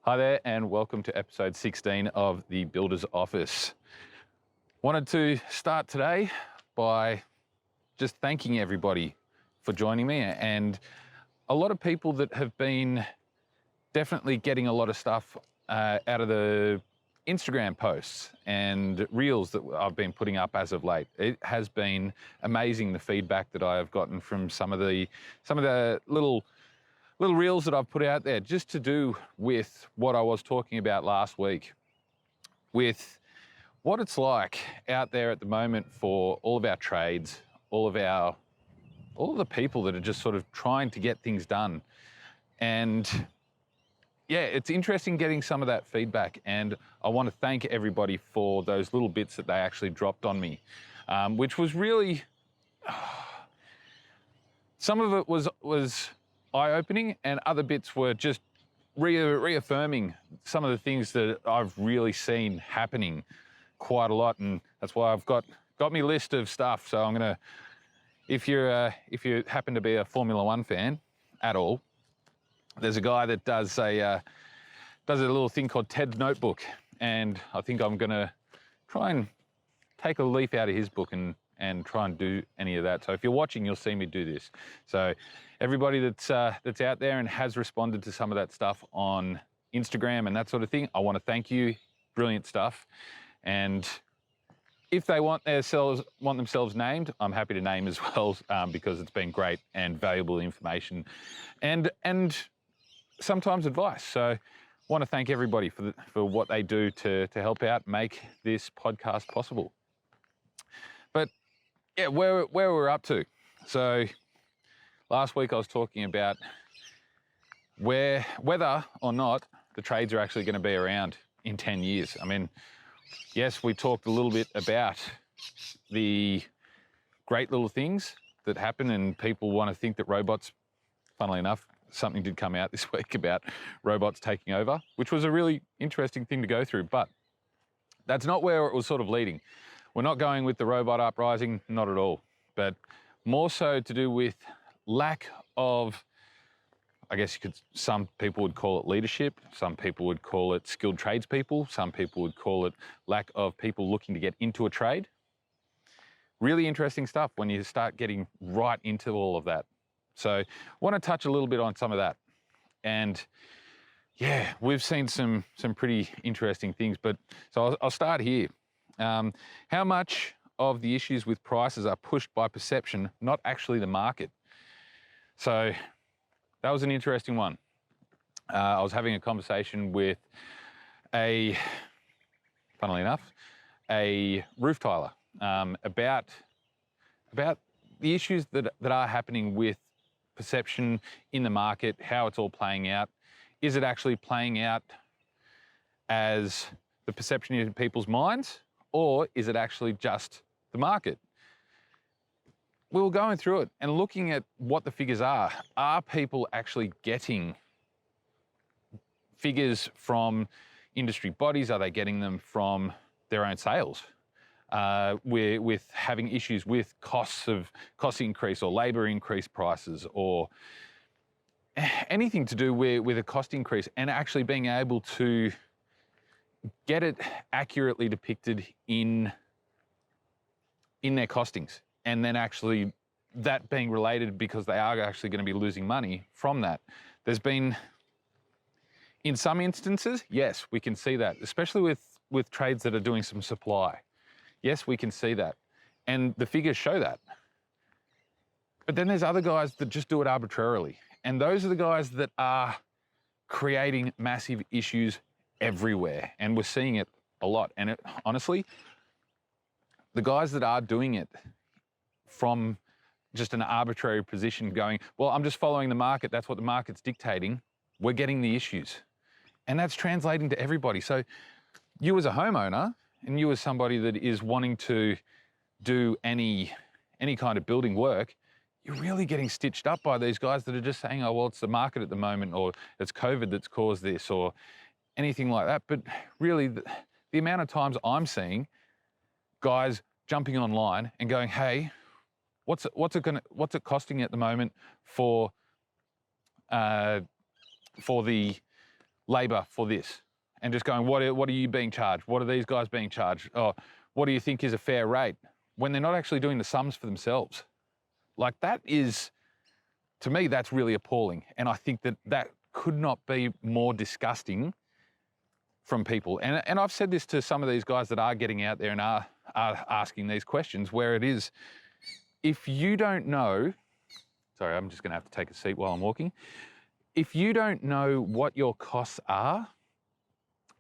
Hi there and welcome to episode 16 of the Builder's Office. Wanted to start today by just thanking everybody for joining me, and a lot of people that have been definitely getting a lot of stuff out of the Instagram posts and reels that I've been putting up as of late. It has been amazing, the feedback that I have gotten from some of the little reels that I've put out there, just to do with what I was talking about last week, with what it's like out there at the moment for all of our trades, all of the people that are just sort of trying to get things done. And yeah, it's interesting getting some of that feedback, and I want to thank everybody for those little bits that they actually dropped on me, which was really, some of it was eye-opening, and other bits were just reaffirming some of the things that I've really seen happening quite a lot. And that's why I've got me list of stuff. So I'm gonna, if you happen to be a Formula One fan at all, there's a guy that does a little thing called Ted's Notebook, and I think I'm gonna try and take a leaf out of his book and try and do any of that. So if you're watching, you'll see me do this. So everybody that's out there and has responded to some of that stuff on Instagram and that sort of thing, I want to thank you. Brilliant stuff. And if they want themselves named, I'm happy to name as well, because it's been great and valuable information and sometimes advice. So I want to thank everybody for what they do to help out make this podcast possible. But yeah, where we're up to. So last week I was talking about whether or not the trades are actually going to be around in 10 years. I mean, yes, we talked a little bit about the great little things that happen, and people want to think that robots, funnily enough, something did come out this week about robots taking over, which was a really interesting thing to go through, but that's not where it was sort of leading. We're not going with the robot uprising, not at all, but more so to do with lack of, I guess some people would call it leadership, some people would call it skilled tradespeople, some people would call it lack of people looking to get into a trade. Really interesting stuff when you start getting right into all of that. So I want to touch a little bit on some of that. And yeah, we've seen some pretty interesting things, but so I'll start here. How much of the issues with prices are pushed by perception, not actually the market? So that was an interesting one. I was having a conversation with funnily enough, a roof tiler about the issues that are happening with perception in the market, how it's all playing out. Is it actually playing out as the perception in people's minds, or is it actually just the market? We were going through it and looking at what the figures are. Are people actually getting figures from industry bodies? Are they getting them from their own sales? With having issues with cost increase or labour increase prices, or anything to do with a cost increase, and actually being able to get it accurately depicted in their costings, and then actually that being related because they are actually going to be losing money from that. There's been, in some instances, yes, we can see that, especially with trades that are doing some supply. Yes, we can see that, and the figures show that. But then there's other guys that just do it arbitrarily, and those are the guys that are creating massive issues everywhere, and we're seeing it a lot. And honestly, the guys that are doing it from just an arbitrary position, going, well, I'm just following the market, that's what the market's dictating, we're getting the issues. And that's translating to everybody. So you as a homeowner, and you as somebody that is wanting to do any kind of building work, you're really getting stitched up by these guys that are just saying, oh, well, it's the market at the moment, or it's COVID that's caused this, or anything like that. But really, the amount of times I'm seeing guys jumping online and going, hey, what's it costing at the moment for the labour for this and just going, what are you being charged? What are these guys being charged? Oh, what do you think is a fair rate? When they're not actually doing the sums for themselves. Like that is, to me, that's really appalling. And I think that that could not be more disgusting from people. And I've said this to some of these guys that are getting out there and are asking these questions, where it is, if you don't know, sorry, I'm just gonna have to take a seat while I'm walking. If you don't know what your costs are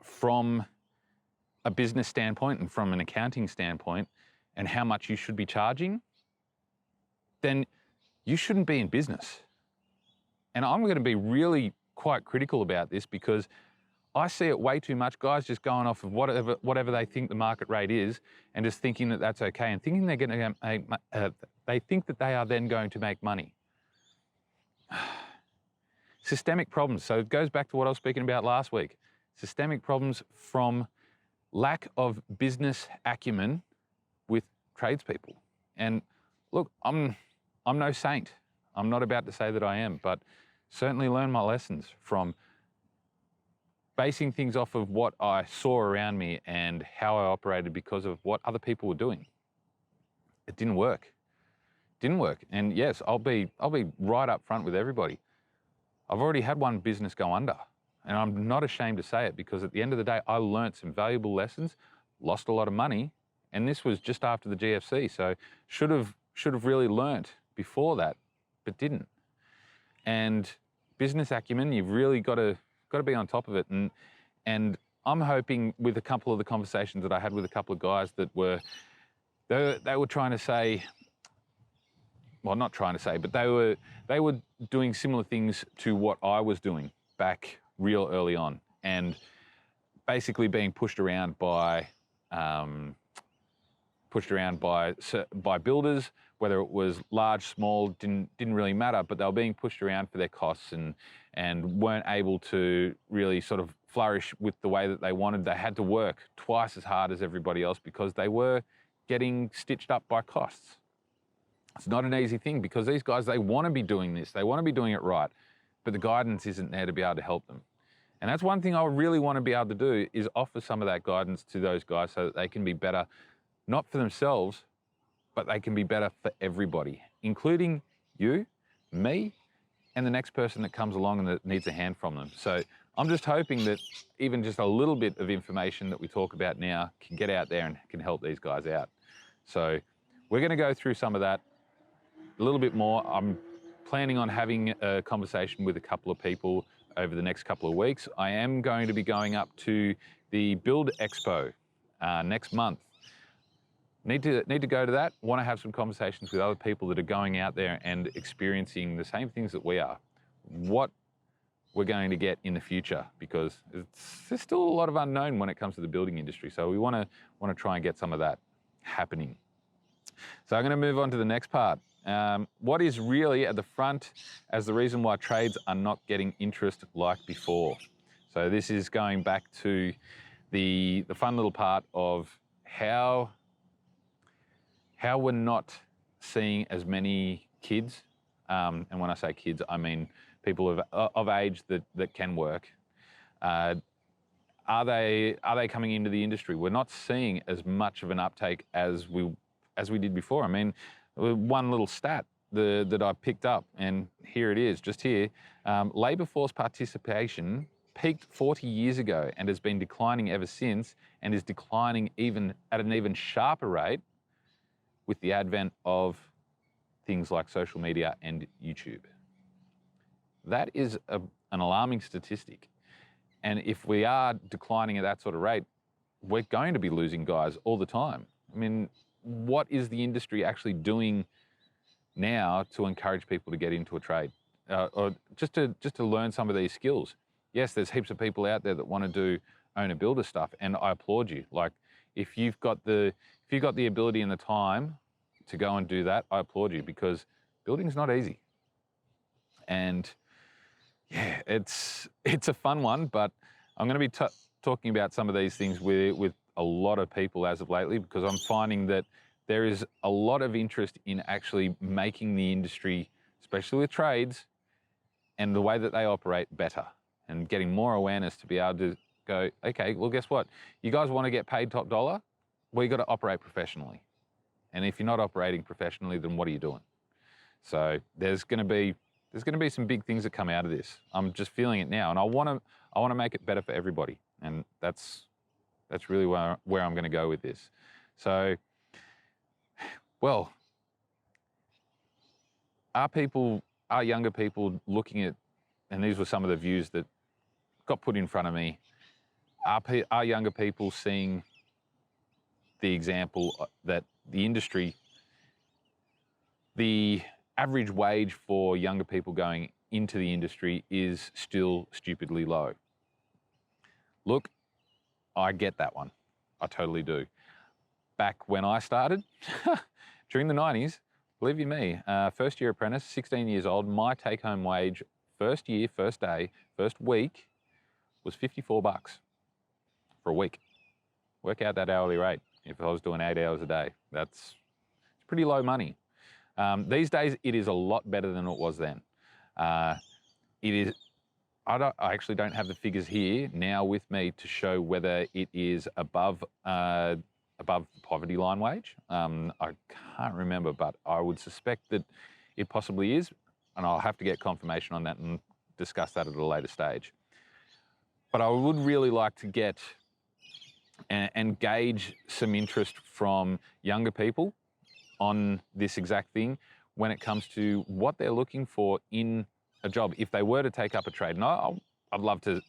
from a business standpoint and from an accounting standpoint and how much you should be charging, then you shouldn't be in business. And I'm going to be really quite critical about this because I see it way too much, guys just going off of whatever they think the market rate is and just thinking that that's okay and thinking they're going to they think that they are then going to make money. Systemic problems. So it goes back to what I was speaking about last week. Systemic problems from lack of business acumen with tradespeople. And look, I'm no saint. I'm not about to say that I am, but certainly learned my lessons from basing things off of what I saw around me and how I operated because of what other people were doing. It didn't work. Didn't work. And yes, I'll be right up front with everybody. I've already had one business go under, and I'm not ashamed to say it because at the end of the day, I learned some valuable lessons, lost a lot of money, and this was just after the GFC. So should have really learnt before that, but didn't. And business acumen, you've really got to be on top of it. And I'm hoping with a couple of the conversations that I had with a couple of guys that they were trying to say, well, not trying to say, but they were doing similar things to what I was doing back real early on, and basically being pushed around by builders, whether it was large, small, didn't really matter, but they were being pushed around for their costs and weren't able to really sort of flourish with the way that they wanted. They had to work twice as hard as everybody else because they were getting stitched up by costs. It's not an easy thing because these guys, they want to be doing this. They want to be doing it right, but the guidance isn't there to be able to help them. And that's one thing I really want to be able to do is offer some of that guidance to those guys so that they can be better, not for themselves, but they can be better for everybody, including you, me, and the next person that comes along and that needs a hand from them. So I'm just hoping that even just a little bit of information that we talk about now can get out there and can help these guys out. So we're going to go through some of that a little bit more. I'm planning on having a conversation with a couple of people over the next couple of weeks. I am going to be going up to the Build Expo next month. Need to go to that. Want to have some conversations with other people that are going out there and experiencing the same things that we are. What we're going to get in the future, because there's still a lot of unknown when it comes to the building industry. So we want to try and get some of that happening. So I'm going to move on to the next part. What is really at the front as the reason why trades are not getting interest like before? So this is going back to the fun little part of how we're not seeing as many kids, and when I say kids, I mean people of age that can work. Are they coming into the industry? We're not seeing as much of an uptake as we did before. I mean, one little stat that I picked up, and here it is, just here, labour force participation peaked 40 years ago and has been declining ever since, and is declining even at an even sharper rate with the advent of things like social media and YouTube. That is an alarming statistic. And if we are declining at that sort of rate, we're going to be losing guys all the time. I mean, what is the industry actually doing now to encourage people to get into a trade, or just to learn some of these skills? Yes, there's heaps of people out there that want to do owner builder stuff, and I applaud you. Like, if you've got the ability and the time to go and do that, I applaud you, because building's not easy. And yeah, it's a fun one, but I'm going to be talking about some of these things with a lot of people as of lately, because I'm finding that there is a lot of interest in actually making the industry, especially with trades and the way that they operate, better. and getting more awareness to be able to go, okay, well, guess what? You guys want to get paid top dollar? Well, you got to operate professionally. And if you're not operating professionally, then what are you doing? So there's going to be some big things that come out of this. I'm just feeling it now, and I want to make it better for everybody, and that's really where I'm going to go with this. So, well, are younger people looking at, and these were some of the views that got put in front of me, are younger people seeing the example that the industry, the average wage for younger people going into the industry is still stupidly low? Look, I get that one. I totally do. Back when I started, during the 90s, believe you me, first year apprentice, 16 years old, my take-home wage, first year, first day, first week, was $54 for a week. Work out that hourly rate. If I was doing 8 hours a day, it's pretty low money. These days, it is a lot better than it was then. It is. I actually don't have the figures here now with me to show whether it is above the poverty line wage. I can't remember, but I would suspect that it possibly is, and I'll have to get confirmation on that and discuss that at a later stage. But I would really like to get and gauge some interest from younger people on this exact thing when it comes to what they're looking for in a job. If they were to take up a trade, and I'd love to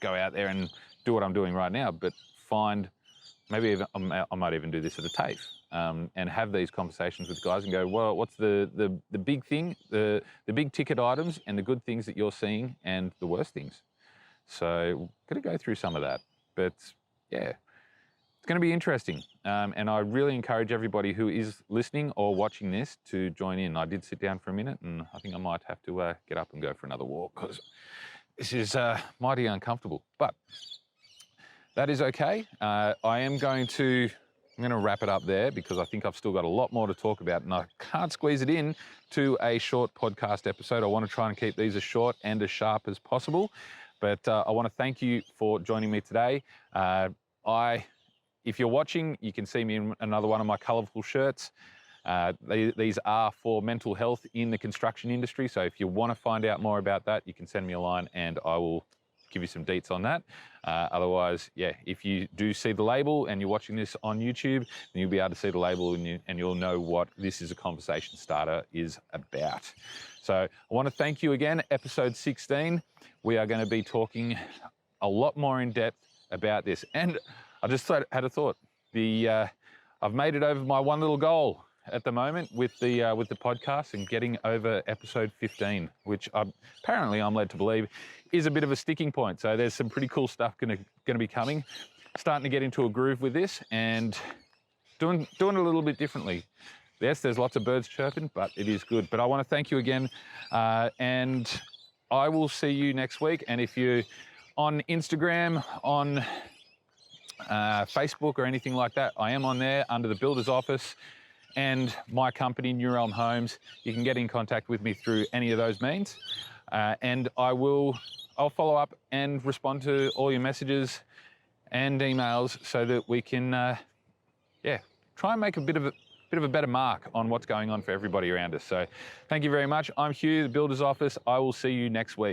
go out there and do what I'm doing right now, but find, maybe even, I might even do this at a TAFE, and have these conversations with guys and go, well, what's the big thing, the big ticket items and the good things that you're seeing and the worst things. So going to go through some of that, but yeah, it's going to be interesting. And I really encourage everybody who is listening or watching this to join in. I did sit down for a minute, and I think I might have to get up and go for another walk, because this is mighty uncomfortable, but that is okay. I'm going to wrap it up there, because I think I've still got a lot more to talk about, and I can't squeeze it in to a short podcast episode. I want to try and keep these as short and as sharp as possible. But I want to thank you for joining me today. If you're watching, you can see me in another one of my colourful shirts. These are for mental health in the construction industry. So if you want to find out more about that, you can send me a line and I will give you some deets on that. Otherwise, yeah, if you do see the label and you're watching this on YouTube, then you'll be able to see the label and you'll know what This Is a Conversation Starter is about. So I want to thank you again. Episode 16, we are going to be talking a lot more in depth about this. And I just had a thought. I've made it over my one little goal at the moment with the podcast, and getting over episode 15, which apparently I'm led to believe is a bit of a sticking point. So there's some pretty cool stuff going to be coming. Starting to get into a groove with this and doing it a little bit differently. Yes, there's lots of birds chirping, but it is good. But I want to thank you again, and I will see you next week. And if you're on Instagram, on Facebook or anything like that, I am on there under the Builder's Office and my company, New Realm Homes. You can get in contact with me through any of those means, and I'll follow up and respond to all your messages and emails so that we can, try and make a bit of a better mark on what's going on for everybody around us. So thank you very much. I'm Hugh, the Builder's Office. I will see you next week.